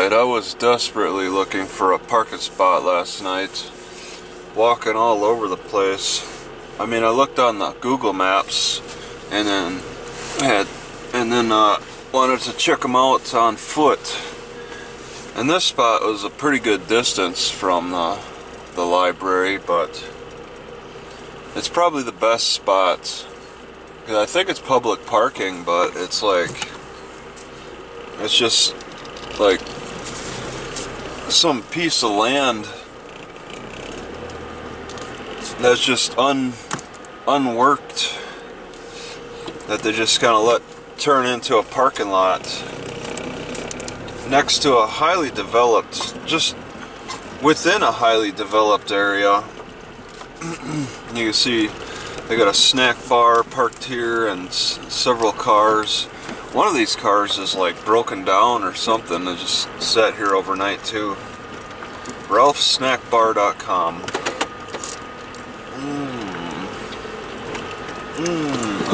Alright, I was desperately looking for a parking spot last night. Walking all over the place. I mean, I looked on the Google Maps and then wanted to check them out on foot. And this spot was a pretty good distance from the library, but it's probably the best spot. I think it's public parking, but it's like, it's just like some piece of land that's just unworked, that they just kind of let turn into a parking lot next to a highly developed, just within a highly developed area. You can see they got a snack bar parked here and several cars. One of these cars is like broken down or something and just sat here overnight too. RalphSnackBar.com.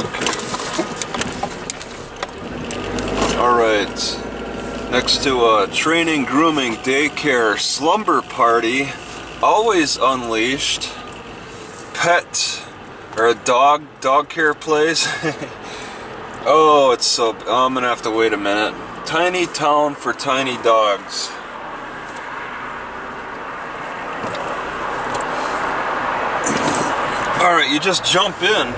Okay. Alright. Next to a training, grooming, daycare, slumber party, always unleashed, pet, or a dog care place. Oh, it's so... I'm gonna have to wait a minute. Tiny town for tiny dogs. Alright, you just jump in.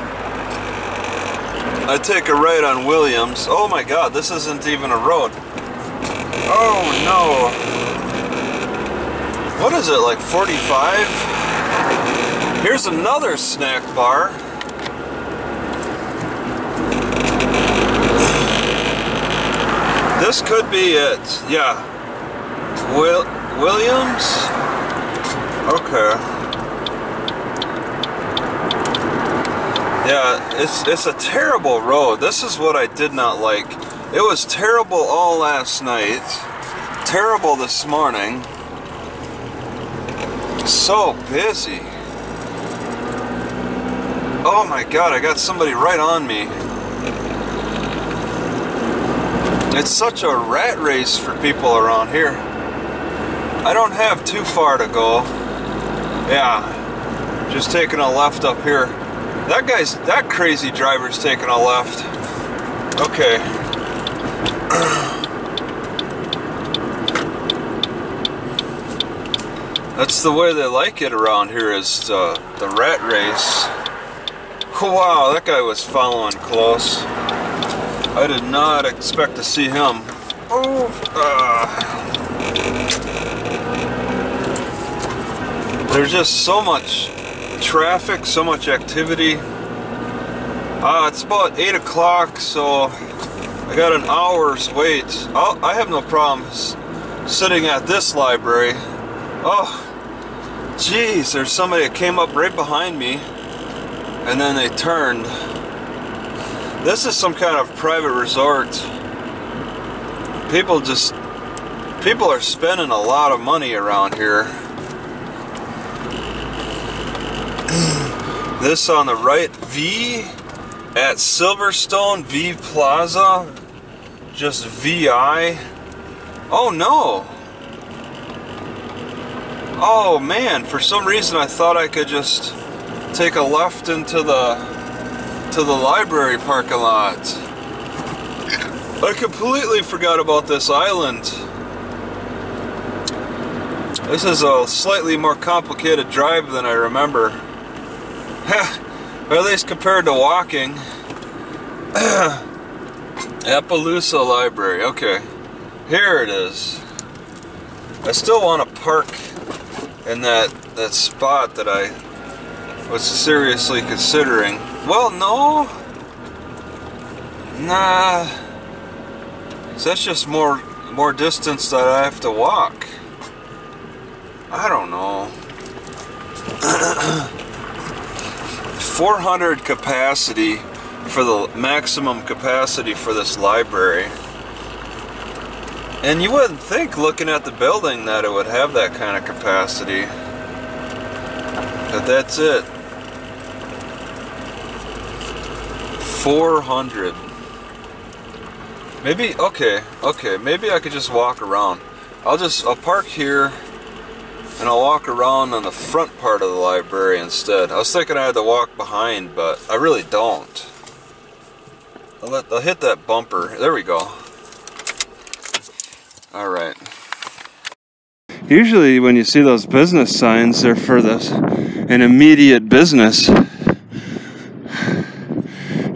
I take a right on Williams. Oh my god, this isn't even a road. Oh no. What is it, like 45? Here's another snack bar. This could be it. Yeah. Williams? Okay. Yeah, it's a terrible road. This is what I did not like. It was terrible all last night. Terrible this morning. So busy. Oh my god, I got somebody right on me. It's such a rat race for people around here. I don't have too far to go. Yeah, just taking a left up here. That crazy driver's taking a left. Okay. That's the way they like it around here, is the rat race. Wow, that guy was following close. I did not expect to see him. Oh, there's just so much traffic, so much activity. It's about 8 o'clock, so I got an hour's wait. I have no problem sitting at this library. Oh, geez, there's somebody that came up right behind me, and then they turned. This is some kind of private resort. People are spending a lot of money around here. This on the right, V at Silverstone, V Plaza, just VI. Oh no. Oh man, for some reason I thought I could just take a left into the library parking lot. I completely forgot about this island. This is a slightly more complicated drive than I remember. Or at least compared to walking. Appaloosa Library, okay. Here it is. I still want to park in that spot that I was seriously considering. Well, no. Nah. So that's just more distance that I have to walk. I don't know. 400 capacity for the maximum capacity for this library. And you wouldn't think, looking at the building, that it would have that kind of capacity. But that's it. 400. Maybe, okay, maybe I could just walk around. I'll park here and I'll walk around on the front part of the library instead. I was thinking I had to walk behind, but I really don't. I'll hit that bumper. There we go. Alright. Usually when you see those business signs, they're for an immediate business.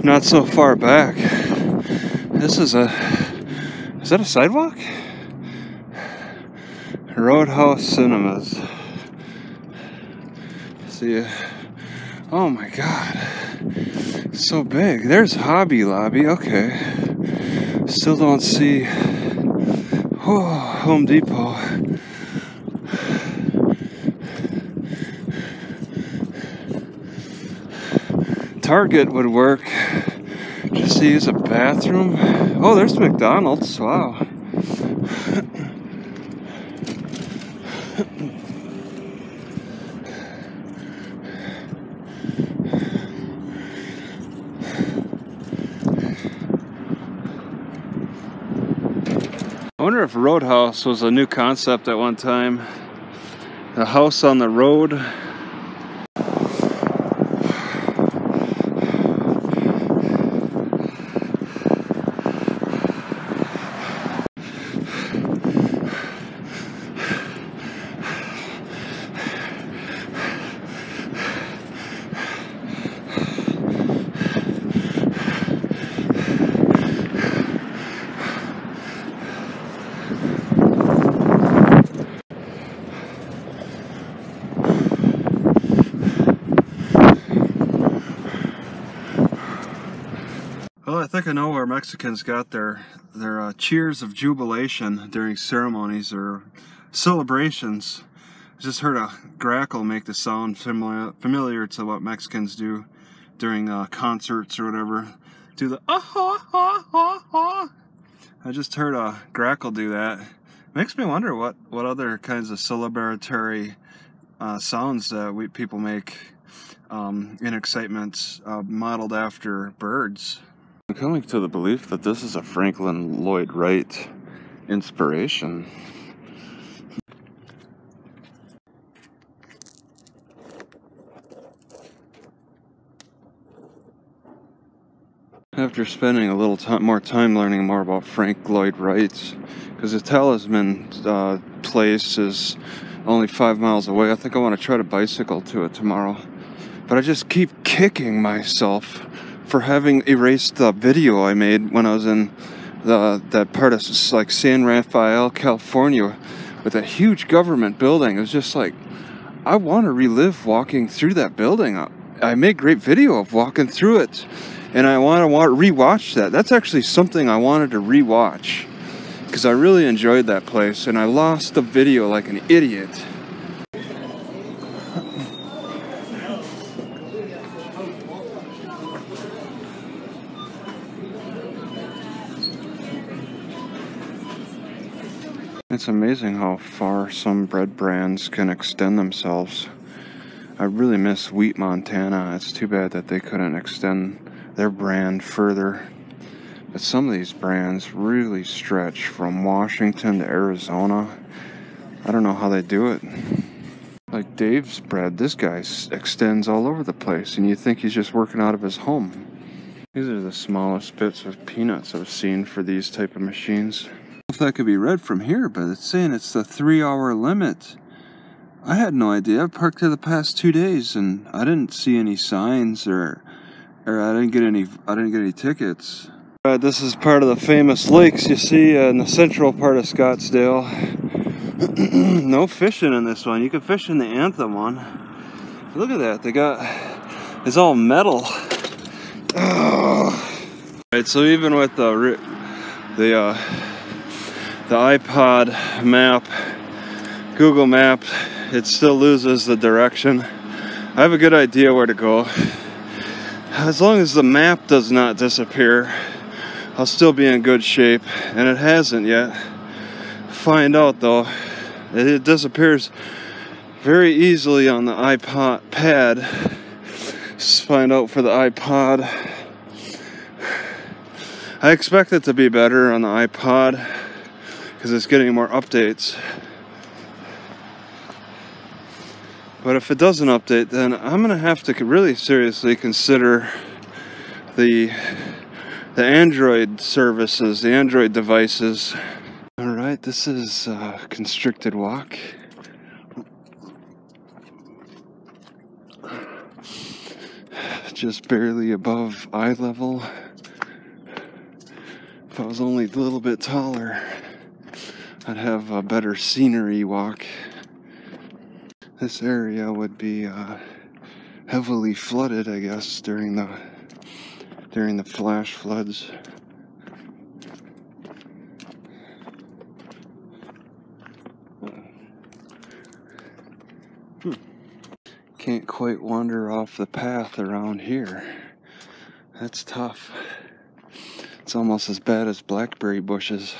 Not so far back. This is that a sidewalk? Roadhouse Cinemas. See, oh my god. It's so big. There's Hobby Lobby, okay. Still don't see Home Depot. Target would work. Just to use a bathroom. Oh, there's McDonald's. Wow. I wonder if Roadhouse was a new concept at one time. The house on the road. Well, I think I know where Mexicans got their cheers of jubilation during ceremonies or celebrations. I just heard a grackle make the sound familiar to what Mexicans do during concerts or whatever. Do the ah-ha-ha-ha-ha. I just heard a grackle do that. Makes me wonder what other kinds of celebratory sounds that people make in excitement modeled after birds. I'm coming to the belief that this is a Franklin Lloyd Wright inspiration. After spending a little more time learning more about Frank Lloyd Wright, because the Taliesin place is only 5 miles away, I think I want to try to bicycle to it tomorrow. But I just keep kicking myself for having erased the video I made when I was in that part of like San Rafael, California, with a huge government building. It was just like, I want to relive walking through that building. I made great video of walking through it, and I want to rewatch that. That's actually something I wanted to rewatch because I really enjoyed that place, and I lost the video like an idiot. It's amazing how far some bread brands can extend themselves. I really miss Wheat Montana. It's too bad that they couldn't extend their brand further. But some of these brands really stretch from Washington to Arizona. I don't know how they do it. Like Dave's bread, this guy extends all over the place, and you think he's just working out of his home. These are the smallest bits of peanuts I've seen for these type of machines. If that could be read from here, but it's saying it's the 3-hour limit. I had no idea. I've parked here the past 2 days and I didn't see any signs or I didn't get any tickets. This is part of the famous lakes you see in the central part of Scottdale. No fishing in this one. You can fish in the Anthem one. Look at that. It's all metal. Alright, so even with the iPod map, Google Map, it still loses the direction. I have a good idea where to go. As long as the map does not disappear, I'll still be in good shape, and it hasn't yet. Find out though, it disappears very easily on the iPod pad. Just find out for the iPod. I expect it to be better on the iPod, because it's getting more updates. But if it doesn't update, then I'm gonna have to really seriously consider the Android services, the Android devices. All right, this is constricted walk. Just barely above eye level. If I was only a little bit taller, I'd have a better scenery walk. This area would be heavily flooded, I guess, during the flash floods. Can't quite wander off the path around here. That's tough. It's almost as bad as blackberry bushes.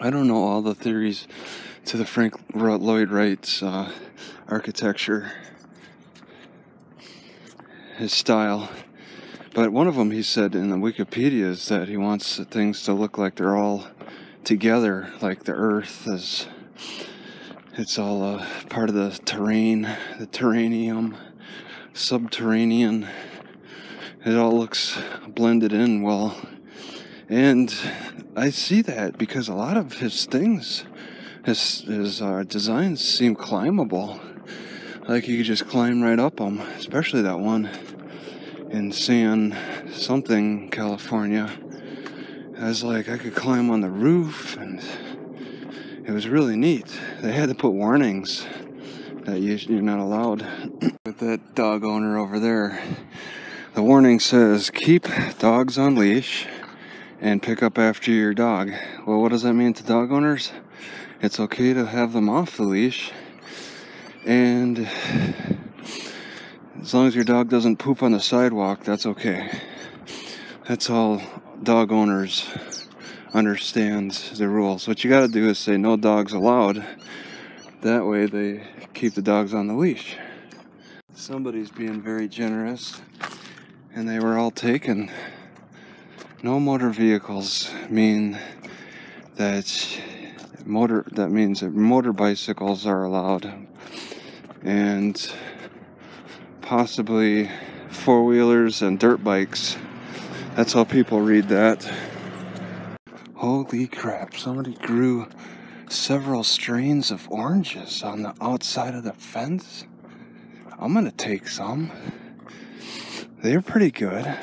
I don't know all the theories to the Frank Lloyd Wright's architecture, his style. But one of them, he said in the Wikipedia, is that he wants things to look like they're all together, like the earth is, it's all part of the terrain, the terranium, subterranean. It all looks blended in well. And I see that because a lot of his things, his designs seem climbable. Like you could just climb right up them, especially that one in San something, California. I was like, I could climb on the roof, and it was really neat. They had to put warnings that you're not allowed. With that dog owner over there, the warning says, keep dogs on leash and pick up after your dog. Well, what does that mean to dog owners? It's okay to have them off the leash, and as long as your dog doesn't poop on the sidewalk, that's okay. That's all dog owners understand the rules. What you gotta do is say no dogs allowed. That way they keep the dogs on the leash. Somebody's being very generous, and they were all taken. No motor vehicles mean that means that motor bicycles are allowed, and possibly four-wheelers and dirt bikes. That's how people read that. Holy crap, somebody grew several strains of oranges on the outside of the fence. I'm gonna take some. They're pretty good.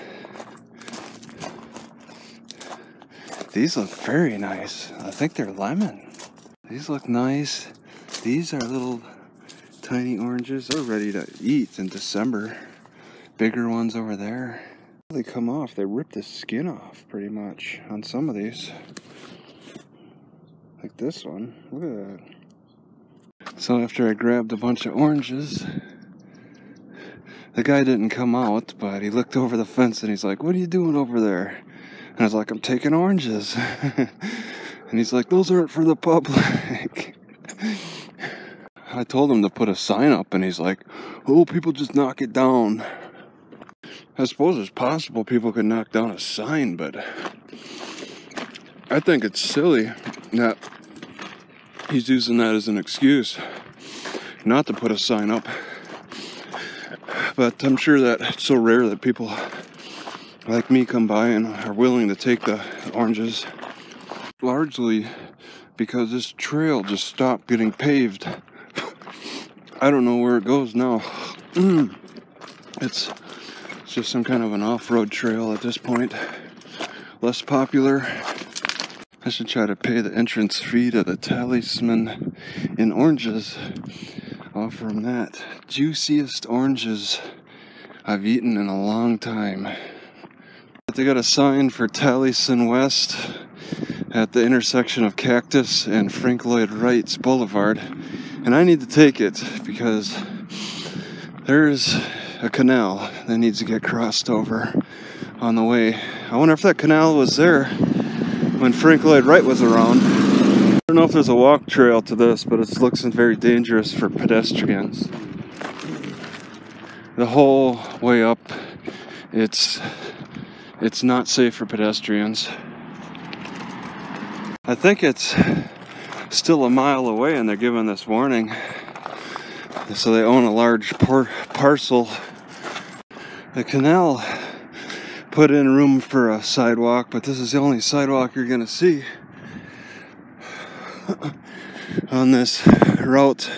These look very nice. I think they're lemon. These look nice. These are little tiny oranges. They're ready to eat in December. Bigger ones over there. They come off. They rip the skin off pretty much on some of these. Like this one. Look at that. So after I grabbed a bunch of oranges, the guy didn't come out, but he looked over the fence and he's like, "What are you doing over there?" And I was like, "I'm taking oranges." And he's like, "Those aren't for the public." I told him to put a sign up, and he's like, "Oh, people just knock it down." I suppose it's possible people could knock down a sign, but I think it's silly that he's using that as an excuse not to put a sign up. But I'm sure that it's so rare that people like me come by and are willing to take the oranges. Largely because this trail just stopped getting paved. I don't know where it goes now. It's just some kind of an off-road trail at this point. Less popular. I should try to pay the entrance fee to the Taliesin in oranges. Offer them that. Juiciest oranges I've eaten in a long time. They got a sign for Taliesin West at the intersection of Cactus and Frank Lloyd Wright's Boulevard. And I need to take it because there's a canal that needs to get crossed over on the way. I wonder if that canal was there when Frank Lloyd Wright was around. I don't know if there's a walk trail to this, but it looks very dangerous for pedestrians. The whole way up, it's not safe for pedestrians. I think it's still a mile away and they're giving this warning. So they own a large parcel. The canal put in room for a sidewalk, but this is the only sidewalk you're gonna see on this route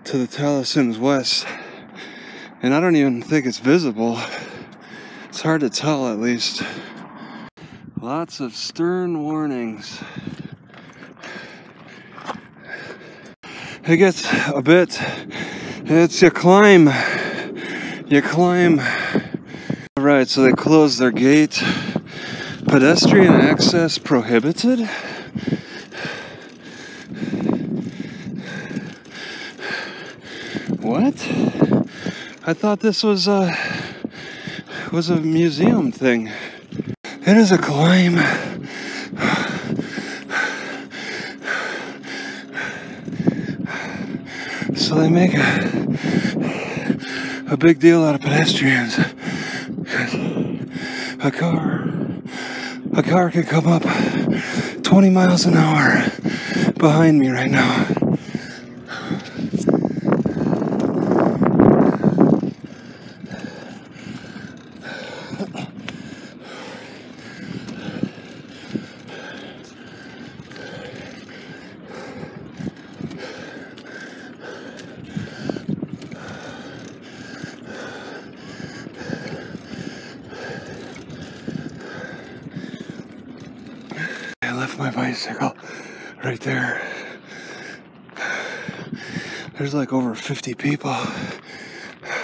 to the Taliesin West. And I don't even think it's visible. It's hard to tell, at least. Lots of stern warnings. It gets a bit, it's you climb. Alright, so they closed their gate. Pedestrian access prohibited? What? I thought this was a museum thing. It is a climb. So they make a big deal out of pedestrians. A car could come up 20 miles an hour behind me right now. I left my bicycle right there. There's like over 50 people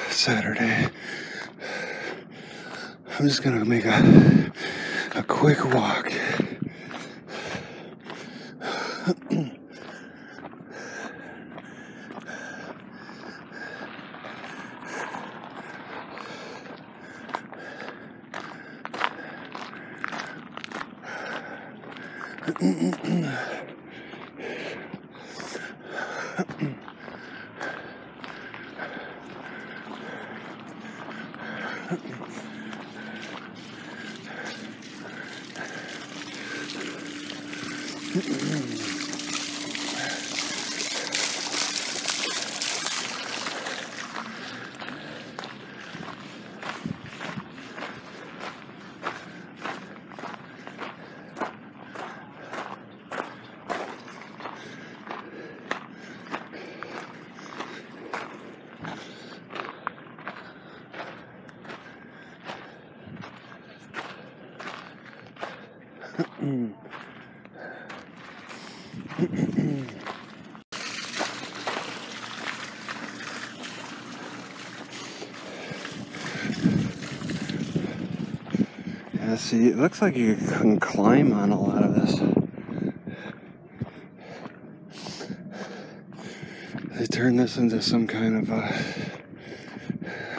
Saturday. I'm just gonna make a quick walk. Yeah, see, it looks like you can climb on a lot of this. They turned this into some kind of a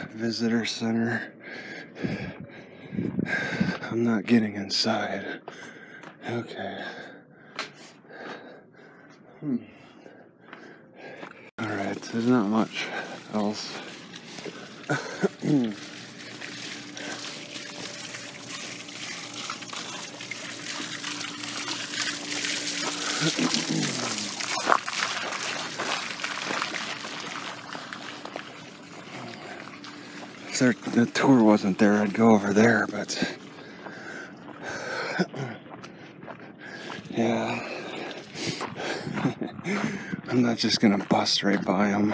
visitor center. I'm not getting inside. Okay. Alright, there's not much else. If the tour wasn't there, I'd go over there, but yeah. I'm not just gonna bust right by them.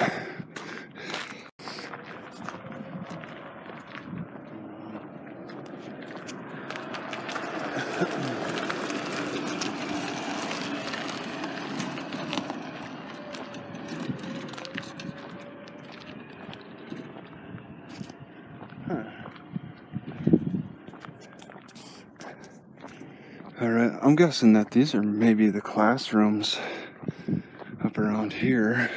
Alright, I'm guessing that these are maybe the classrooms up around here.